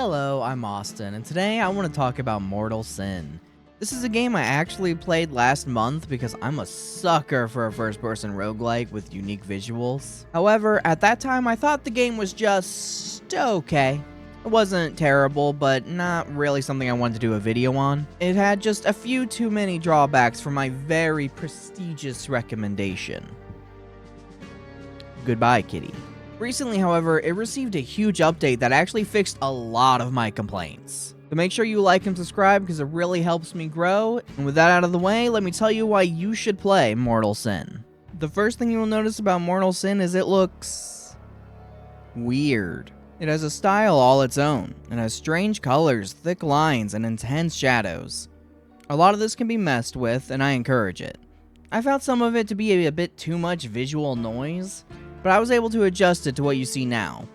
Hello, I'm Austin, and today I want to talk about Mortal Sin. This is a game I actually played last month because I'm a sucker for a first-person roguelike with unique visuals. However, at that time I thought the game was just okay. It wasn't terrible, but not really something I wanted to do a video on. It had just a few too many drawbacks for my very prestigious recommendation. Goodbye, kitty. Recently, however, it received a huge update that actually fixed a lot of my complaints. So make sure you like and subscribe because it really helps me grow. And with that out of the way, let me tell you why you should play Mortal Sin. The first thing you will notice about Mortal Sin is it looks weird. It has a style all its own. It has strange colors, thick lines, and intense shadows. A lot of this can be messed with, and I encourage it. I found some of it to be a bit too much visual noise, but I was able to adjust it to what you see now.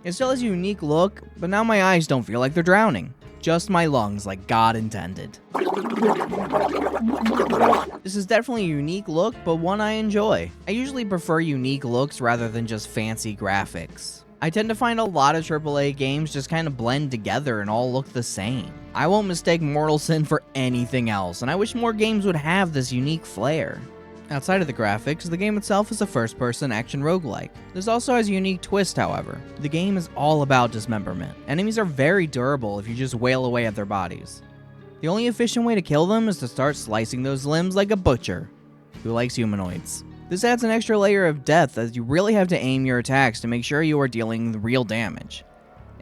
It still has a unique look, but now my eyes don't feel like they're drowning. Just my lungs like God intended. This is definitely a unique look, but one I enjoy. I usually prefer unique looks rather than just fancy graphics. I tend to find a lot of AAA games just kind of blend together and all look the same. I won't mistake Mortal Sin for anything else, and I wish more games would have this unique flair. Outside of the graphics, the game itself is a first-person action roguelike. This also has a unique twist, however. The game is all about dismemberment. Enemies are very durable if you just wail away at their bodies. The only efficient way to kill them is to start slicing those limbs like a butcher who likes humanoids. This adds an extra layer of depth as you really have to aim your attacks to make sure you are dealing real damage.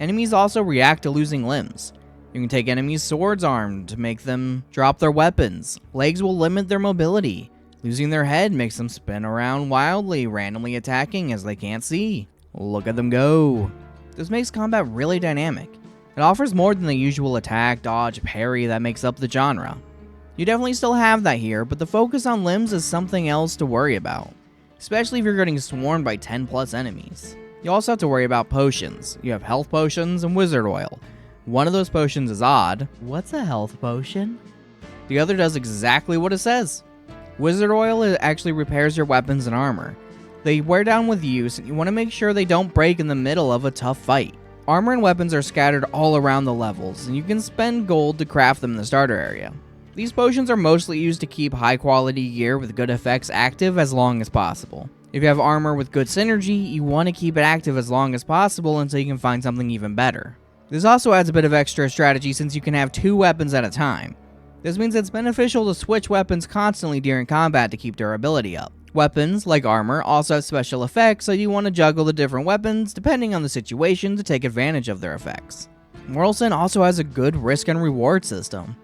Enemies also react to losing limbs. You can take enemies swords armed to make them drop their weapons. Legs will limit their mobility. Losing their head makes them spin around wildly, randomly attacking as they can't see. Look at them go. This makes combat really dynamic. It offers more than the usual attack, dodge, parry that makes up the genre. You definitely still have that here, but the focus on limbs is something else to worry about, especially if you're getting swarmed by 10 plus enemies. You also have to worry about potions. You have health potions and wizard oil. One of those potions is odd. What's a health potion? The other does exactly what it says. Wizard oil actually repairs your weapons and armor. They wear down with use, and you want to make sure they don't break in the middle of a tough fight. Armor and weapons are scattered all around the levels, and you can spend gold to craft them in the starter area. These potions are mostly used to keep high quality gear with good effects active as long as possible. If you have armor with good synergy, you want to keep it active as long as possible until you can find something even better. This also adds a bit of extra strategy since you can have 2 weapons at a time. This means it's beneficial to switch weapons constantly during combat to keep durability up. Weapons, like armor, also have special effects, so you want to juggle the different weapons depending on the situation to take advantage of their effects. Mortal Sin also has a good risk and reward system.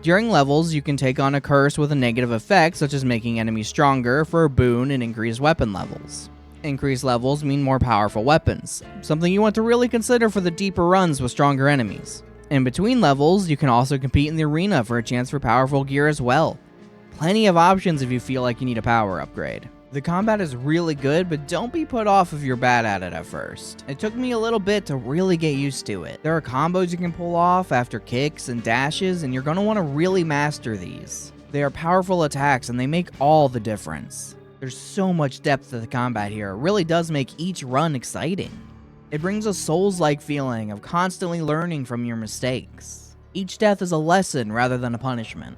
During levels, you can take on a curse with a negative effect, such as making enemies stronger for a boon and increased weapon levels. Increased levels mean more powerful weapons, something you want to really consider for the deeper runs with stronger enemies. In between levels, you can also compete in the arena for a chance for powerful gear as well. Plenty of options if you feel like you need a power upgrade. The combat is really good, but don't be put off if you're bad at it at first. It took me a little bit to really get used to it. There are combos you can pull off after kicks and dashes, and you're going to want to really master these. They are powerful attacks, and they make all the difference. There's so much depth to the combat here. It really does make each run exciting. It brings a Souls-like feeling of constantly learning from your mistakes. Each death is a lesson rather than a punishment.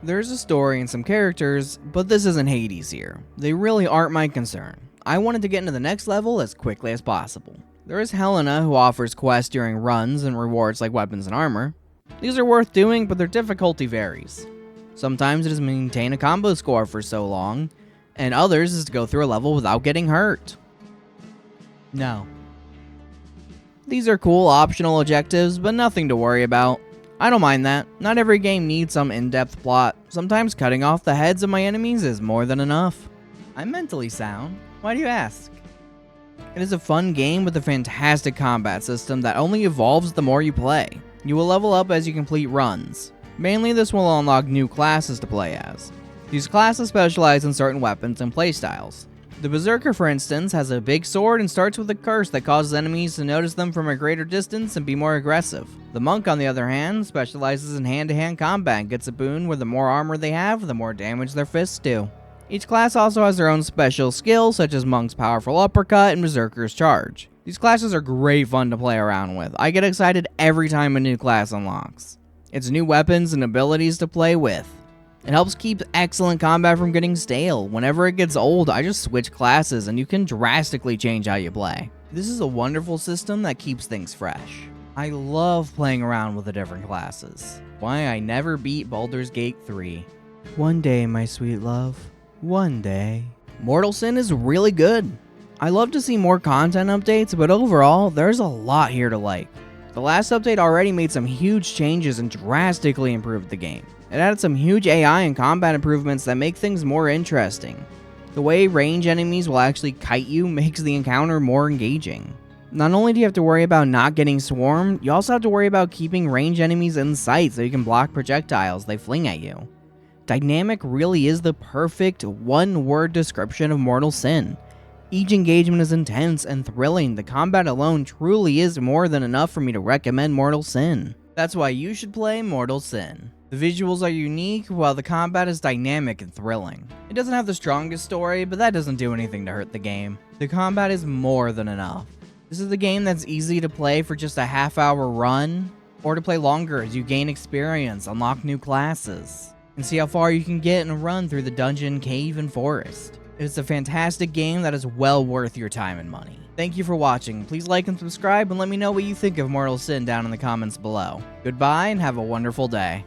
There's a story and some characters, but this isn't Hades here. They really aren't my concern. I wanted to get into the next level as quickly as possible. There is Helena, who offers quests during runs and rewards like weapons and armor. These are worth doing, but their difficulty varies. Sometimes it is maintain a combo score for so long, and others is to go through a level without getting hurt. No. These are cool optional objectives, but nothing to worry about. I don't mind that. Not every game needs some in-depth plot. Sometimes cutting off the heads of my enemies is more than enough. I'm mentally sound. Why do you ask? It is a fun game with a fantastic combat system that only evolves the more you play. You will level up as you complete runs. Mainly this will unlock new classes to play as. These classes specialize in certain weapons and playstyles. The Berserker, for instance, has a big sword and starts with a curse that causes enemies to notice them from a greater distance and be more aggressive. The Monk, on the other hand, specializes in hand-to-hand combat and gets a boon where the more armor they have, the more damage their fists do. Each class also has their own special skills, such as Monk's powerful uppercut and Berserker's charge. These classes are great fun to play around with. I get excited every time a new class unlocks. It's new weapons and abilities to play with. It helps keep excellent combat from getting stale. Whenever it gets old, I just switch classes and you can drastically change how you play. This is a wonderful system that keeps things fresh. I love playing around with the different classes. Why I never beat Baldur's Gate 3. One day, my sweet love. One day. Mortal Sin is really good. I love to see more content updates, but overall, there's a lot here to like. The last update already made some huge changes and drastically improved the game. It added some huge AI and combat improvements that make things more interesting. The way range enemies will actually kite you makes the encounter more engaging. Not only do you have to worry about not getting swarmed, you also have to worry about keeping range enemies in sight so you can block projectiles they fling at you. Dynamic really is the perfect one-word description of Mortal Sin. Each engagement is intense and thrilling. The combat alone truly is more than enough for me to recommend Mortal Sin. That's why you should play Mortal Sin. The visuals are unique, while the combat is dynamic and thrilling. It doesn't have the strongest story, but that doesn't do anything to hurt the game. The combat is more than enough. This is a game that's easy to play for just a half-hour run, or to play longer as you gain experience, unlock new classes, and see how far you can get in a run through the dungeon, cave, and forest. It's a fantastic game that is well worth your time and money. Thank you for watching. Please like and subscribe and let me know what you think of Mortal Sin down in the comments below. Goodbye and have a wonderful day.